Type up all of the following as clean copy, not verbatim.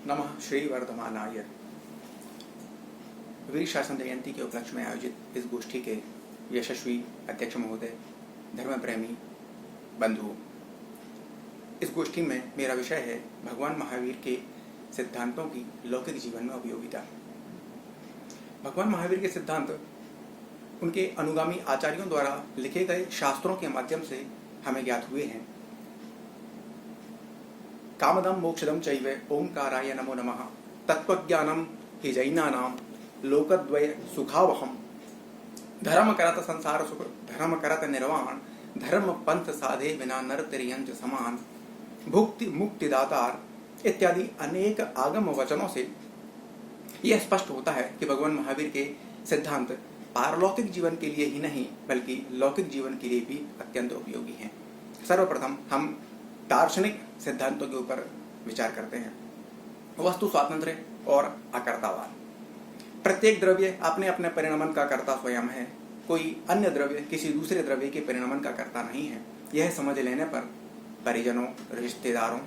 नमः श्री वर्धमानाय। वीर शासन जयंती के उपलक्ष्य में आयोजित इस गोष्ठी के यशस्वी अध्यक्ष महोदय, धर्म प्रेमी बंधुओं, इस गोष्ठी में मेरा विषय है भगवान महावीर के सिद्धांतों की लौकिक जीवन में उपयोगिता। भगवान महावीर के सिद्धांत उनके अनुगामी आचार्यों द्वारा लिखे गए शास्त्रों के माध्यम से हमें ज्ञात हुए हैं। कामदम मोक्षदम चैव ओंकाराय नमो नमः, तत्वज्ञानम हि जैनानाम लोकद्वय सुखावहम, धर्म करत संसार सुख धर्म करत निर्वाण, धर्म पंथ साधे बिना नर तिर्यंच समान, भुक्ति मुक्ति दातार इत्यादि अनेक आगम वचनों से यह स्पष्ट होता है कि भगवान महावीर के सिद्धांत पारलौकिक जीवन के लिए ही नहीं बल्कि लौकिक जीवन के लिए भी अत्यंत उपयोगी हैं। सर्वप्रथम हम दार्शनिक सिद्धांतों के ऊपर विचार करते हैं। वस्तु स्वातंत्र्य और अकर्तावाद। प्रत्येक द्रव्य अपने अपने परिणमन का कर्ता स्वयं है। कोई अन्य द्रव्य किसी दूसरे द्रव्य के परिणमन का कर्ता नहीं है। यह समझ लेने पर परिजनों, रिश्तेदारों,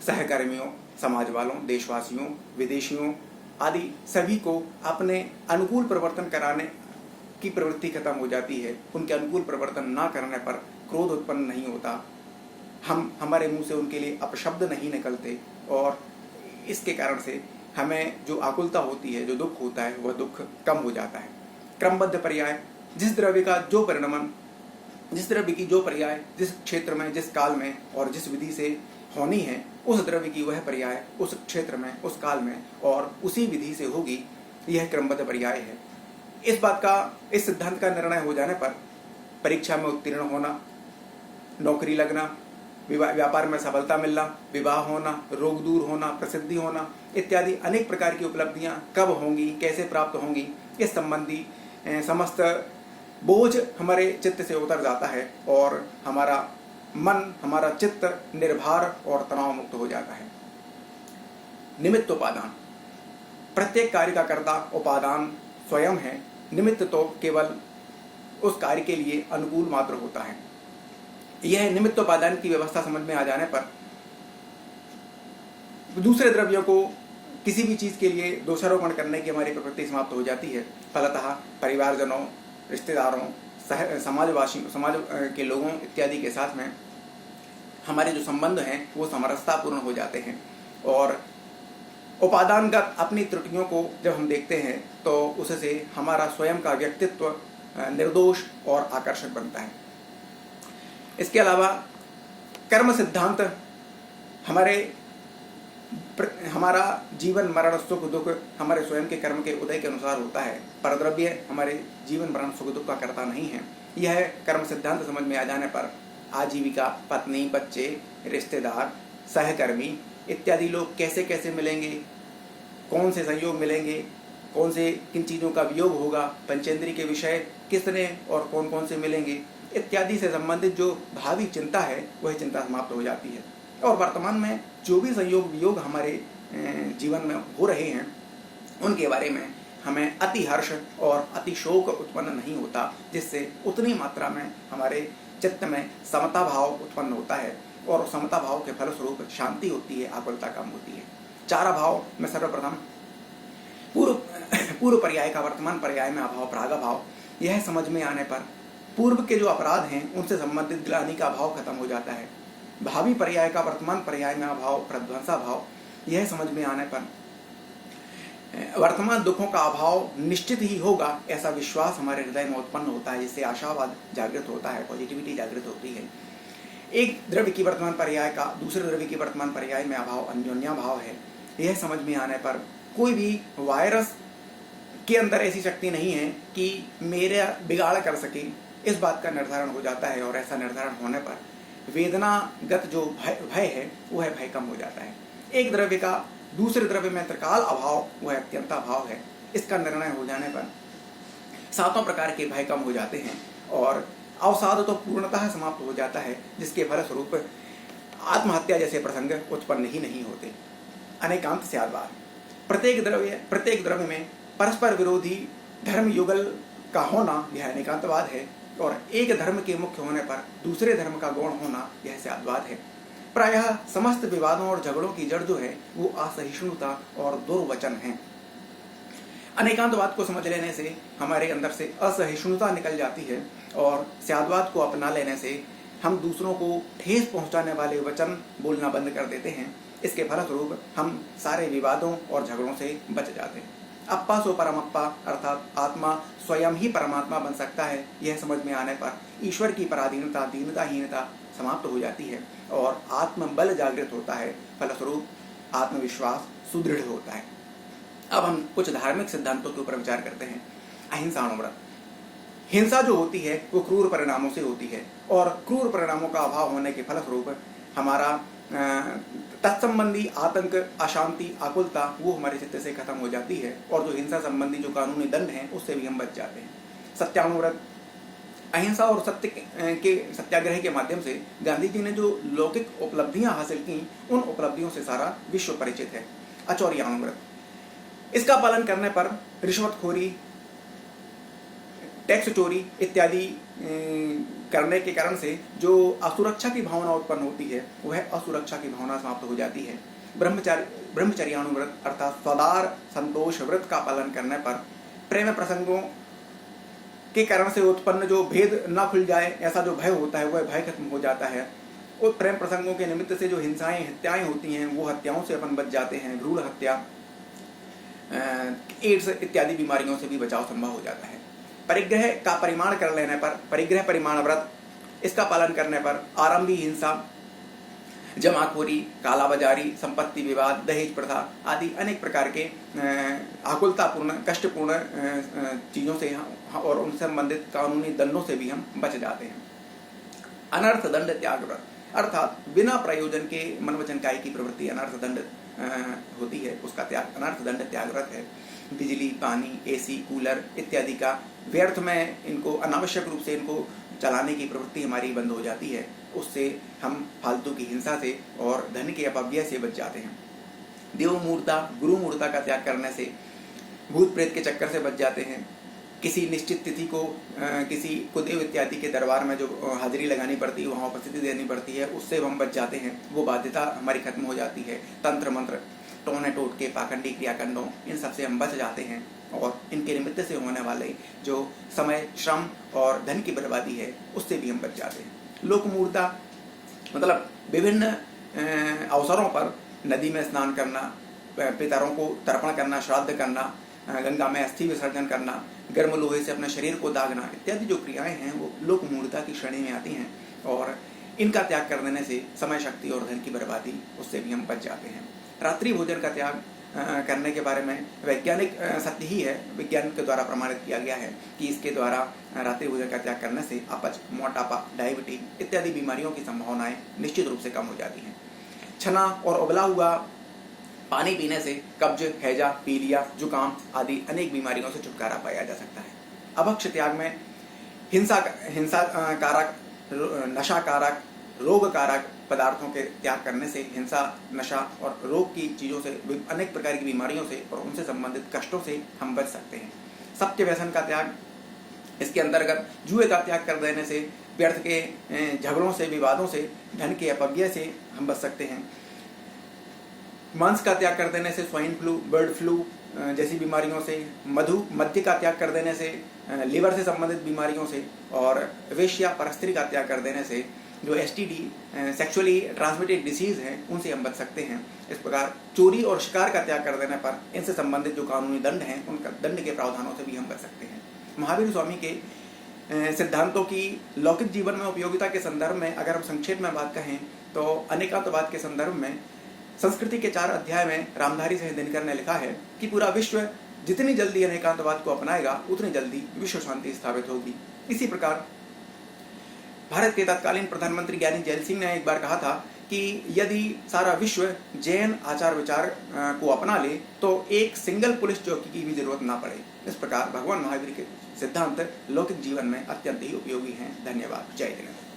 सहकर्मियों, समाज वालों, देशवासियों, विदेशियों आदि सभी को अपने अनुकूल परिवर्तन कराने की प्रवृत्ति खत्म हो जाती है। उनके अनुकूल परिवर्तन न करने पर क्रोध उत्पन्न नहीं होता, हमारे मुंह से उनके लिए अपशब्द नहीं निकलते और इसके कारण से हमें जो आकुलता होती है, जो दुख होता है, वह दुख कम हो जाता है। क्रमबद्ध पर्याय। जिस द्रव्य का जो परिणमन, जिस द्रव्य की जो पर्याय जिस क्षेत्र में, जिस काल में और जिस विधि से होनी है, उस द्रव्य की वह पर्याय उस क्षेत्र में, उस काल में और उसी विधि से होगी, यह क्रमबद्ध पर्याय है। इस सिद्धांत का निर्णय हो जाने पर परीक्षा में उत्तीर्ण होना, नौकरी लगना, व्यापार में सफलता मिलना, विवाह होना, रोग दूर होना, प्रसिद्धि होना इत्यादि अनेक प्रकार की उपलब्धियां कब होंगी, कैसे प्राप्त होंगी, इस संबंधी समस्त बोझ हमारे चित्त से उतर जाता है और हमारा मन, हमारा चित्त निर्भर और तनाव मुक्त हो जाता है। निमित्त उपादान। प्रत्येक कार्य का कर्ता उपादान स्वयं है। निमित्त तो केवल उस कार्य के लिए अनुकूल मात्र होता है। यह निमित्त उपादान की व्यवस्था समझ में आ जाने पर दूसरे द्रव्यों को किसी भी चीज के लिए दोषारोपण करने की हमारी प्रवृत्ति समाप्त हो जाती है। फलतः परिवारजनों, रिश्तेदारों, समाज के लोगों इत्यादि के साथ में हमारे जो संबंध हैं वो समरसतापूर्ण हो जाते हैं और उपादानगत अपनी त्रुटियों को जब हम देखते हैं तो उससे हमारा स्वयं का व्यक्तित्व निर्दोष और आकर्षक बनता है। इसके अलावा कर्म सिद्धांत हमारा जीवन मरण सुख दुख हमारे स्वयं के कर्म के उदय के अनुसार होता है। परद्रव्य हमारे जीवन मरण सुख दुख का कर्ता नहीं है। यह कर्म सिद्धांत समझ में आ जाने पर आजीविका, पत्नी, बच्चे, रिश्तेदार, सहकर्मी इत्यादि लोग कैसे कैसे मिलेंगे, कौन से संयोग मिलेंगे, कौन से किन चीज़ों का वियोग होगा, पंचेंद्रिय के विषय किसने और कौन कौन से मिलेंगे इत्यादि से संबंधित जो भावी चिंता है वह चिंता समाप्त हो जाती है। और वर्तमान में जो भी संयोग वियोग हमारे जीवन में हो रहे हैं उनके बारे में हमें अति हर्ष और अति शोक उत्पन्न नहीं होता, जिससे उतनी मात्रा में हमारे चित्त में समता भाव उत्पन्न होता है और समता भाव के फलस्वरूप शांति होती है, आकुलता कम होती है। चार भाव में सर्वप्रथम पूर्व पर्याय का वर्तमान पर्याय में अभाव प्रागभाव। यह समझ में आने पर पूर्व के जो अपराध हैं उनसे संबंधित ग्लानि का भाव खत्म हो जाता है। भावी पर्याय का वर्तमान पर्याय में अभाव प्रध्वंसा भाव। यह समझ में आने पर वर्तमान दुखों का अभाव निश्चित ही होगा ऐसा विश्वास हमारे हृदय में उत्पन्न होता है, जिससे आशावाद जागृत होता है, पॉजिटिविटी जागृत होती है। एक द्रव्य की वर्तमान पर्याय का दूसरे द्रव्य की वर्तमान पर्याय में अभाव अन्योन्या भाव है। यह समझ में आने पर कोई भी वायरस के अंदर ऐसी शक्ति नहीं है कि मेरा बिगाड़ कर सके, इस बात का निर्धारण हो जाता है और ऐसा निर्धारण होने पर वेदनागत जो भय है वह भय कम हो जाता है। एक द्रव्य का दूसरे द्रव्य में त्रिकाल अभाव वह अत्यंता भाव है। इसका निर्णय हो जाने पर सातों प्रकार के भय कम हो जाते हैं और अवसाद तो पूर्णतः समाप्त हो जाता है, जिसके फलस्वरूप आत्महत्या जैसे प्रसंग उत्पन्न ही नहीं होते। अनेकांत स्याद्वाद। प्रत्येक द्रव्य में परस्पर विरोधी धर्म युगल का होना यह अनेकांतवाद है और एक धर्म के मुख्य होने पर दूसरे धर्म का गौण होना यह स्याद्वाद है। प्रायः समस्त विवादों और झगड़ों की जड़ जो है वो असहिष्णुता और दुर्वचन है। अनेकांतवाद को समझ लेने से हमारे अंदर से असहिष्णुता निकल जाती है और स्यादवाद को अपना लेने से हम दूसरों को ठेस पहुंचाने वाले वचन बोलना बंद कर देते हैं। इसके फलस्वरूप हम सारे विवादों और झगड़ों से बच जाते हैं। अप्पा सो परमप्पा अर्थात आत्मा स्वयं ही परमात्मा बन सकता है, यह समझ में आने पर ईश्वर की पराधीनता, दीनताहीनता समाप्त हो जाती है और आत्मबल जागृत होता है। फलस्वरूप आत्मविश्वास सुदृढ़ होता है। अब हम कुछ धार्मिक सिद्धांतों के ऊपर विचार करते हैं। अहिंसा अणुव्रत। हिंसा जो होती है वो क्रूर परिणामों से होती है और क्रूर परिणामों का अभाव होने के फलस्वरूप हमारा तत्संबंधी आतंक, अशांति, आकुलता वो हमारे चित्त से खत्म हो जाती है और जो हिंसा संबंधी जो कानूनी दंड हैं उससे भी हम बच जाते हैं। सत्यानुव्रत। अहिंसा और सत्य के सत्याग्रह के माध्यम से गांधी जी ने जो लौकिक उपलब्धियां हासिल की उन उपलब्धियों से सारा विश्व परिचित है। अचौर्यानुव्रत। इसका पालन करने पर रिश्वतखोरी, टैक्स चोरी इत्यादि करने के कारण से जो असुरक्षा की भावना उत्पन्न होती है वह असुरक्षा की भावना समाप्त हो जाती है। ब्रह्मचर्यानुव्रत अर्थात सदार संतोष व्रत का पालन करने पर प्रेम प्रसंगों के कारण से उत्पन्न जो भेद न खुल जाए ऐसा जो भय होता है वह भय खत्म हो जाता है और प्रेम प्रसंगों के निमित्त से जो हिंसाएं, हत्याएं होती हैं वो हत्याओं से अपन बच जाते हैं। भ्रूण हत्या, एड्स इत्यादि बीमारियों से भी बचाव संभव हो जाता है। परिग्रह का परिमाण कर लेने पर, परिग्रह परिमाण व्रत, इसका पालन करने पर आरंभी हिंसा, जमाखोरी, कालाबाजारी, संपत्ति विवाद, दहेज प्रथा आदि अनेक प्रकार के आकुलतापूर्ण, कष्टपूर्ण चीजों से और उनसे संबंधित कानूनी दंडों से भी हम बच जाते हैं। अनर्थ दंड त्याग व्रत अर्थात बिना प्रयोजन के मन वचन कायी की प्रवृत्ति अनर्थ दंड होती है, उसका त्याग अनर्थ दंड त्याग व्रत है। बिजली, पानी, एसी, कूलर इत्यादि का व्यर्थ में इनको अनावश्यक रूप से इनको चलाने की प्रवृत्ति हमारी बंद हो जाती है। उससे हम फालतू की हिंसा से और धन के अपव्यय से बच जाते हैं। देव मूर्ता, गुरु मूर्ता का त्याग करने से भूत प्रेत के चक्कर से बच जाते हैं। किसी निश्चित तिथि को किसी कुदेव इत्यादि के दरबार में जो हाजिरी लगानी पड़ती है, वहाँ उपस्थिति देनी पड़ती है, उससे हम बच जाते हैं। वो बाध्यता हमारी खत्म हो जाती है। तंत्र मंत्र, टोने टोटके, पाखंडी क्रियाकांडों, इन सब से हम बच जाते हैं और इनके निमित्त से होने वाले जो समय, श्रम और धन की बर्बादी है उससे भी हम बच जाते हैं। लोकमूर्ता मतलब विभिन्न अवसरों पर नदी में स्नान करना, पितरों को तर्पण करना, श्राद्ध करना, गंगा में अस्थि विसर्जन करना, गर्म लोहे से अपने शरीर को दागना इत्यादि जो क्रियाएं हैं वो लोकमूर्ता की श्रेणी में आती हैं और इनका त्याग कर देने से समय, शक्ति और धन की बर्बादी उससे भी हम बच जाते हैं। रात्रि भोजन का त्याग करने के बारे में वैज्ञानिक सत्य ही है, विज्ञान के द्वारा प्रमाणित किया गया है कि इसके द्वारा रात्रि भोजन का त्याग करने से अपच, मोटापा, डायबिटीज इत्यादि बीमारियों की संभावनाएं निश्चित रूप से कम हो जाती हैं। छना और उबला हुआ पानी पीने से कब्ज, हैजा, पीलिया, जुकाम आदि अनेक बीमारियों से छुटकारा पाया जा सकता है। अभक्ष त्याग में हिंसा कारक, नशा कारक, रोग कारक पदार्थों के त्याग करने से हिंसा, नशा और रोग की चीजों से, अनेक प्रकार की बीमारियों से और उनसे संबंधित कष्टों से हम बच सकते हैं। सत्य व्यसन का त्याग, इसके अंतर्गत जुए का त्याग कर देने से व्यर्थ के झगड़ों से, विवादों से, धन के अपव्यय से हम बच सकते हैं। मांस का त्याग कर देने से स्वाइन फ्लू, बर्ड फ्लू जैसी बीमारियों से, मद्य का त्याग कर देने से लिवर से संबंधित बीमारियों से और वेश्या, परस्त्री का त्याग कर देने से जो STD सेक्सुअली ट्रांसमिटेड डिसीज हैं उनसे हम बच सकते हैं। इस प्रकार चोरी और शिकार का त्याग कर देने पर इनसे संबंधित जो कानूनी दंड हैं उनका दंड के प्रावधानों से भी हम बच सकते हैं। महावीर स्वामी के सिद्धांतों की लौकिक जीवन में उपयोगिता के संदर्भ में अगर हम संक्षेप में बात कहें तो अनेकांतवाद के संदर्भ में संस्कृति के 4 अध्याय में रामधारी सिंह दिनकर ने लिखा है कि पूरा विश्व जितनी जल्दी अनेकांतवाद को अपनाएगा उतनी जल्दी विश्व शांति स्थापित होगी। इसी प्रकार भारत के तत्कालीन प्रधानमंत्री ज्ञानी जैल सिंह ने एक बार कहा था कि यदि सारा विश्व जैन आचार विचार को अपना ले तो एक सिंगल पुलिस चौकी की भी जरूरत ना पड़े। इस प्रकार भगवान महावीर के सिद्धांत लौकिक जीवन में अत्यंत ही उपयोगी हैं। धन्यवाद। जय जिनेन्द्र।